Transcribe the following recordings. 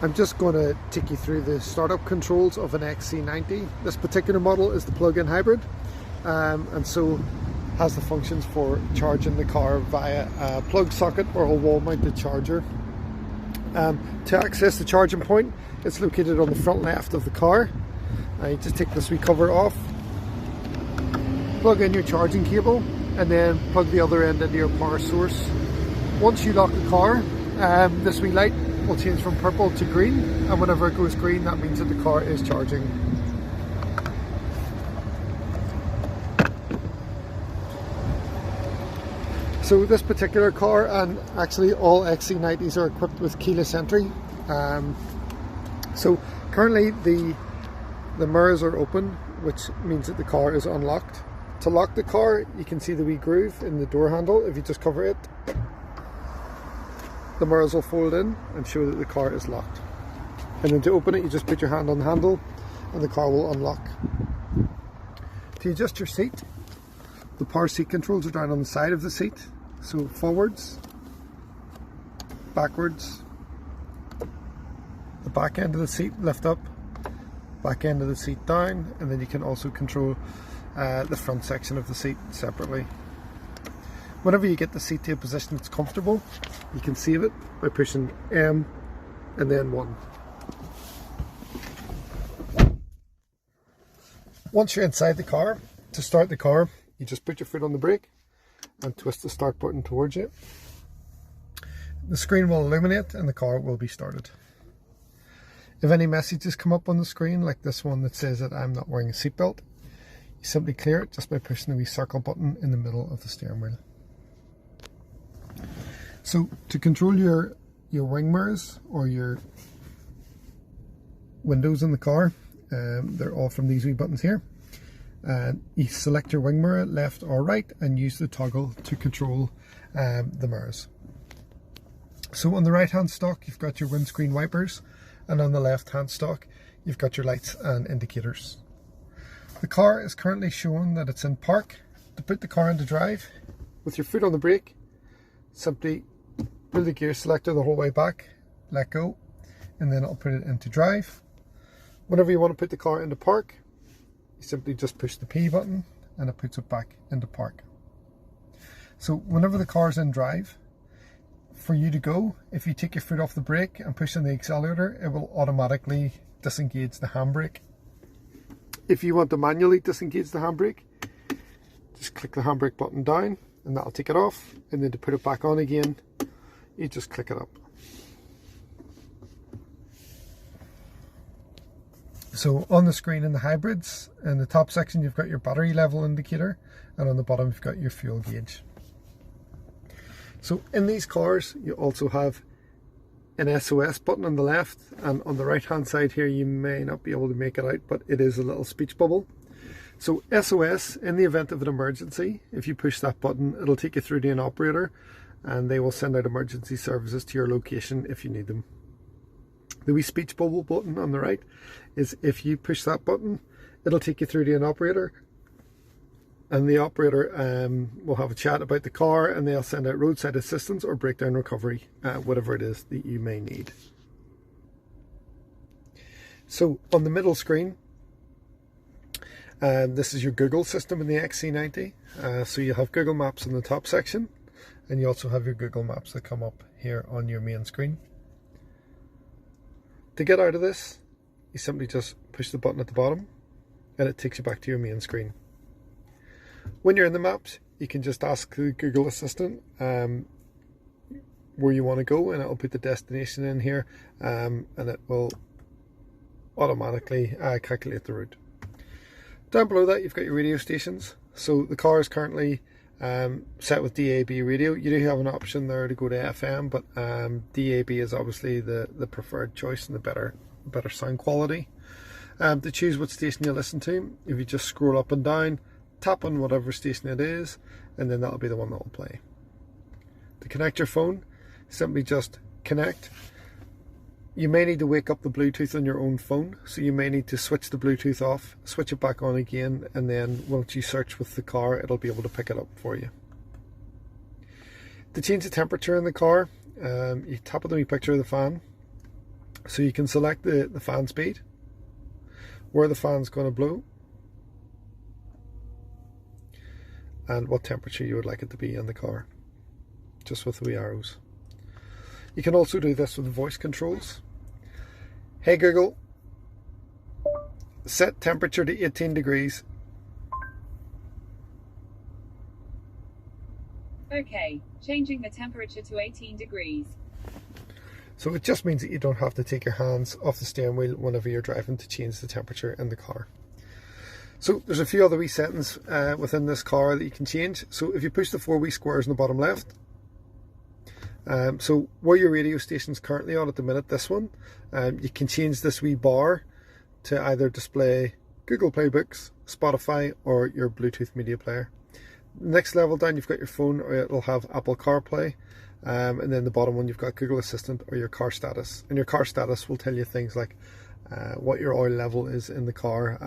I'm just going to take you through the startup controls of an XC90. This particular model is the plug-in hybrid, and so has the functions for charging the car via a plug socket or a wall-mounted charger. To access the charging point, it's located on the front left of the car. You just take this wee cover off, plug in your charging cable, and then plug the other end into your power source. Once you lock the car, this wee light will change from purple to green, and whenever it goes green, that means that the car is charging. So this particular car, and actually all XC90s, are equipped with keyless entry. So currently the mirrors are open, which means that the car is unlocked. To lock the car, you can see the wee groove in the door handle. If you just cover it, the mirrors will fold in and show that the car is locked. And then to open it, you just put your hand on the handle and the car will unlock. To adjust your seat, the power seat controls are down on the side of the seat. So forwards, backwards, the back end of the seat lift up, back end of the seat down, and then you can also control the front section of the seat separately. Whenever you get the seat to a position that's comfortable, you can save it by pushing M and then 1. Once you're inside the car, to start the car, you just put your foot on the brake and twist the start button towards you. The screen will illuminate and the car will be started. If any messages come up on the screen, like this one that says that I'm not wearing a seatbelt, you simply clear it just by pushing the wee circle button in the middle of the steering wheel. So to control your wing mirrors or your windows in the car, they're all from these wee buttons here. You select your wing mirror left or right and use the toggle to control the mirrors. So on the right hand stalk, you've got your windscreen wipers, and on the left hand stalk you've got your lights and indicators. The car is currently showing that it's in park. To put the car into drive, with your foot on the brake, simply pull the gear selector the whole way back, let go, and then it'll put it into drive. Whenever you want to put the car into park, you simply just push the P button and it puts it back into park. So whenever the car is in drive, for you to go, if you take your foot off the brake and push on the accelerator, it will automatically disengage the handbrake. If you want to manually disengage the handbrake, just click the handbrake button down and that'll take it off, and then to put it back on again, you just click it up. So on the screen in the hybrids, in the top section you've got your battery level indicator, and on the bottom you've got your fuel gauge. So in these cars you also have an SOS button on the left, and on the right hand side here you may not be able to make it out, but it is a little speech bubble. So SOS, in the event of an emergency, if you push that button, it'll take you through to an operator and they will send out emergency services to your location if you need them. The wee speech bubble button on the right is, if you push that button, it'll take you through to an operator, and the operator will have a chat about the car, and they'll send out roadside assistance or breakdown recovery, whatever it is that you may need. So on the middle screen, this is your Google system in the XC90. So you have Google Maps in the top section, and you also have your Google Maps that come up here on your main screen. To get out of this, you simply just push the button at the bottom and it takes you back to your main screen. When you're in the maps, you can just ask the Google Assistant where you want to go, and it'll put the destination in here, and it will automatically calculate the route. Down below that you've got your radio stations. So the car is currently set with DAB radio. You do have an option there to go to FM, but DAB is obviously the preferred choice and the better sound quality. To choose what station you listen to, if you just scroll up and down, tap on whatever station it is, and then that'll be the one that will play. To connect your phone, simply just connect. You may need to wake up the Bluetooth on your own phone, so you may need to switch the Bluetooth off, switch it back on again, and then once you search with the car, it'll be able to pick it up for you. To change the temperature in the car, you tap on the wee picture of the fan, So you can select the fan speed, where the fan's going to blow, and what temperature you would like it to be in the car, just with the wee arrows. You can also do this with voice controls. Hey Google, set temperature to 18 degrees. Okay, changing the temperature to 18 degrees. So it just means that you don't have to take your hands off the steering wheel whenever you're driving to change the temperature in the car. So there's a few other wee settings within this car that you can change. So if you push the 4 wee squares in the bottom left, so where your radio station's currently on at the minute, this one, you can change this wee bar to either display Google Play Books, Spotify, or your Bluetooth media player. Next level down, you've got your phone, or it'll have Apple CarPlay, and then the bottom one, you've got Google Assistant or your car status. And your car status will tell you things like what your oil level is in the car,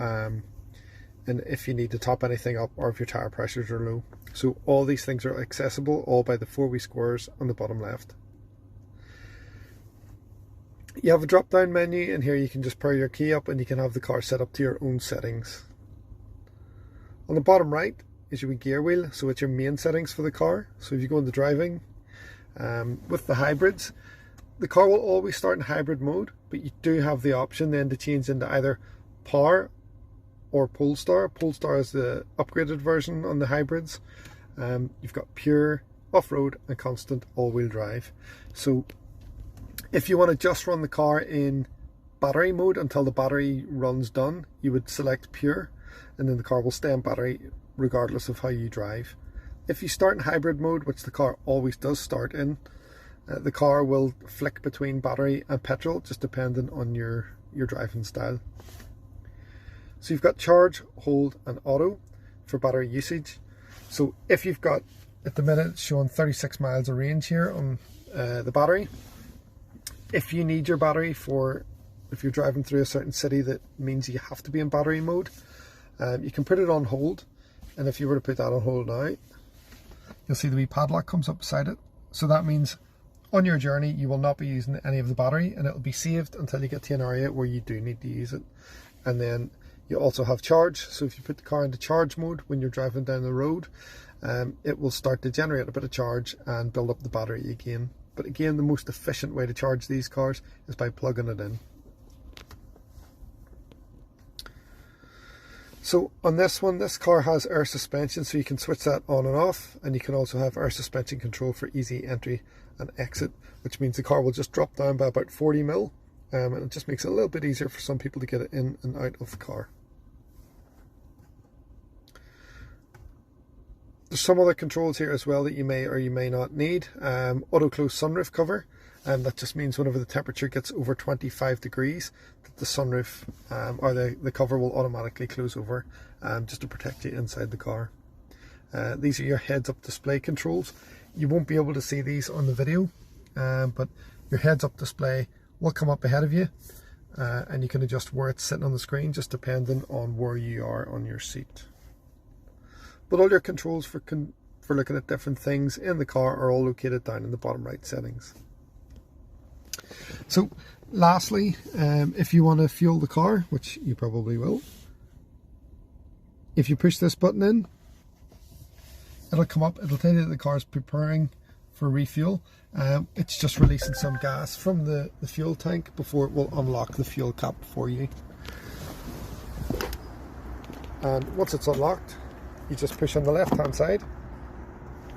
and if you need to top anything up, or if your tire pressures are low. So all these things are accessible all by the 4 wee squares on the bottom left. You have a drop down menu, and here you can just pair your key up and you can have the car set up to your own settings. On the bottom right is your gear wheel, so it's your main settings for the car. So if you go into driving, with the hybrids, the car will always start in hybrid mode, but you do have the option then to change into either power or Polestar. Polestar is the upgraded version on the hybrids. You've got pure, off-road and constant all-wheel drive. So if you want to just run the car in battery mode until the battery runs done, you would select pure, and then the car will stay in battery regardless of how you drive. If you start in hybrid mode, which the car always does start in, the car will flick between battery and petrol, just depending on your driving style. So you've got charge, hold and auto for battery usage. So if you've got, at the minute it's showing 36 miles of range here on the battery. If you need your battery for, if you're driving through a certain city that means you have to be in battery mode, you can put it on hold. And if you were to put that on hold now, you'll see the wee padlock comes up beside it. So that means on your journey you will not be using any of the battery, and it will be saved until you get to an area where you do need to use it. And then you also have charge, so if you put the car into charge mode when you're driving down the road, it will start to generate a bit of charge and build up the battery again. But again, the most efficient way to charge these cars is by plugging it in. So on this one, this car has air suspension, so you can switch that on and off, and you can also have air suspension control for easy entry and exit, which means the car will just drop down by about 40 mil, and it just makes it a little bit easier for some people to get it in and out of the car. There's some other controls here as well that you may or you may not need. Auto close sunroof cover, and that just means whenever the temperature gets over 25 degrees, that the sunroof or the cover will automatically close over, just to protect you inside the car. These are your heads-up display controls. You won't be able to see these on the video, but your heads-up display will come up ahead of you, and you can adjust where it's sitting on the screen, just depending on where you are on your seat. But all your controls for looking at different things in the car are all located down in the bottom right settings. So lastly, if you want to fuel the car, which you probably will, if you push this button in, it'll come up, it'll tell you that the car is preparing for refuel. It's just releasing some gas from the fuel tank before it will unlock the fuel cap for you. And once it's unlocked, you just push on the left hand side,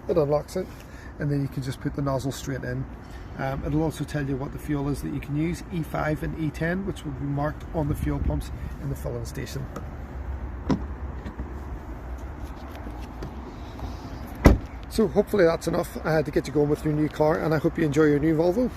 it unlocks it, and then you can just put the nozzle straight in. It'll also tell you what the fuel is that you can use, E5 and E10, which will be marked on the fuel pumps in the filling station. So hopefully that's enough to get you going with your new car, and I hope you enjoy your new Volvo.